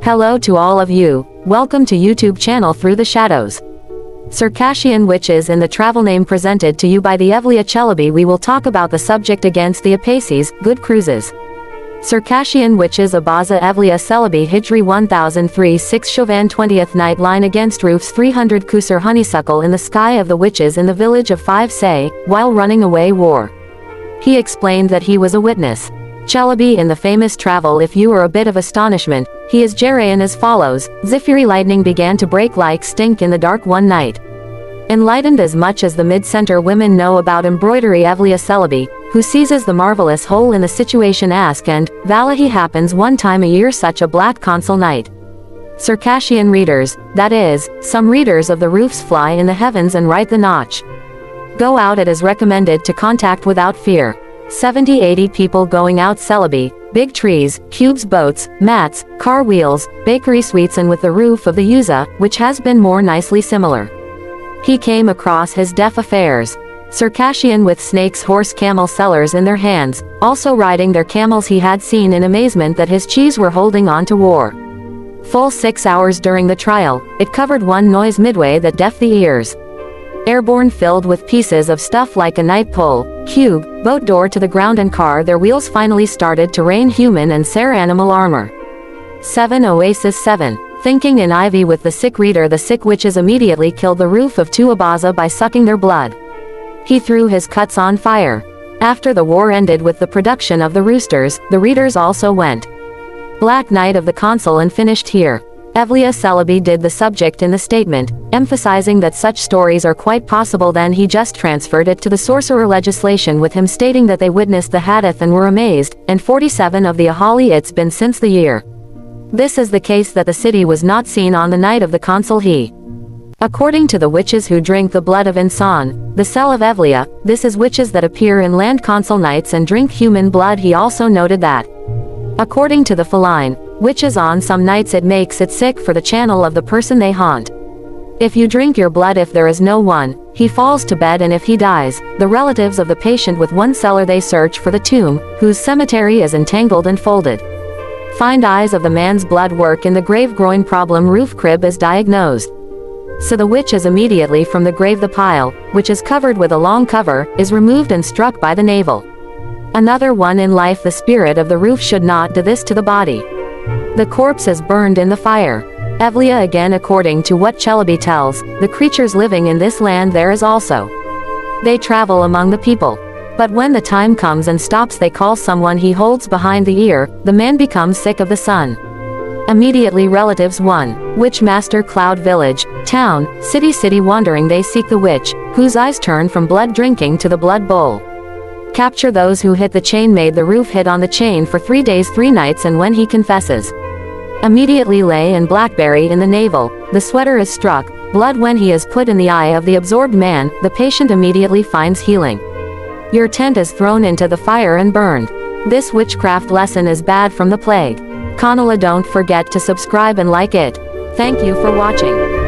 Hello to all of you, welcome to YouTube channel Through the Shadows. Circassian witches in the travel name presented to you by the Evlia Chelebi. We will talk about the subject against the Apaces, good cruises. Circassian witches Abaza Evlia Chelebi Hijri 1003 6 Chauvin 20th night line against roofs 300 Kusur honeysuckle in the sky of the witches in the village of 5 Say, while running away war. He explained that he was a witness. Chelebi in the famous travel. If you are a bit of astonishment, he is Jerayan as follows. Zifiri lightning began to break like stink in the dark one night. Enlightened as much as the mid-center women know about embroidery, Evlia Chelebi, who seizes the marvelous hole in the situation, ask and, Valahi happens one time a year, such a black consul night. Circassian readers, that is, some readers of the roofs fly in the heavens and write the notch. Go out. It is recommended to contact without fear. 70-80 people going out. Chelebi, big trees, cubes, boats, mats, car wheels, bakery suites, and with the roof of the Yuza, which has been more nicely similar. He came across his deaf affairs. Circassian with snakes, horse, camel sellers in their hands, also riding their camels. He had seen in amazement that his cheese were holding on to war. Full 6 hours during the trial, it covered one noise midway that deaf the ears. Airborne, filled with pieces of stuff like a night pole, cube, boat door to the ground and car. Their wheels finally started to rain human and Sarah animal armor. 7 Oasis 7. Thinking in ivy with the sick reader. The sick witches immediately killed the roof of 2 Abaza by sucking their blood. He threw his cuts on fire. After the war ended with the production of the roosters, the readers also went black night of the consul and finished here. Evlia Chelebi did the subject in the statement, emphasizing that such stories are quite possible. Then he just transferred it to the sorcerer legislation with him stating that they witnessed the hadith and were amazed, and 47 of the ahali. It's been since the year. This is the case that the city was not seen on the night of the consul. He. According to the witches who drink the blood of insan, the cell of Evlia, this is witches that appear in land consul nights and drink human blood. He also noted that, according to the feline witches, on some nights it makes it sick for the channel of the person they haunt. If you drink your blood, if there is no one, he falls to bed, and if he dies, the relatives of the patient with one cellar, they search for the tomb, whose cemetery is entangled and folded. Find eyes of the man's blood work in the grave. Groin problem, roof crib is diagnosed. So the witch is immediately from the grave. The pile, which is covered with a long cover, is removed and struck by the navel. Another one in life. The spirit of the roof should not do this to the body. The corpse is burned in the fire. Evlia again, according to what Chelebi tells, the creatures living in this land there is also. They travel among the people. But when the time comes and stops, they call someone he holds behind the ear. The man becomes sick of the sun. Immediately relatives 1. Witch master, cloud village, town, city wandering. They seek the witch, whose eyes turn from blood drinking to the blood bowl. Capture those who hit the chain, made the roof hit on the chain for 3 days 3 nights, and when he confesses, immediately lay in blackberry in the navel. The sweater is struck, blood when he is put in the eye of the absorbed man, the patient immediately finds healing. Your tent is thrown into the fire and burned. This witchcraft lesson is bad from the plague. Kanala, don't forget to subscribe and like it. Thank you for watching.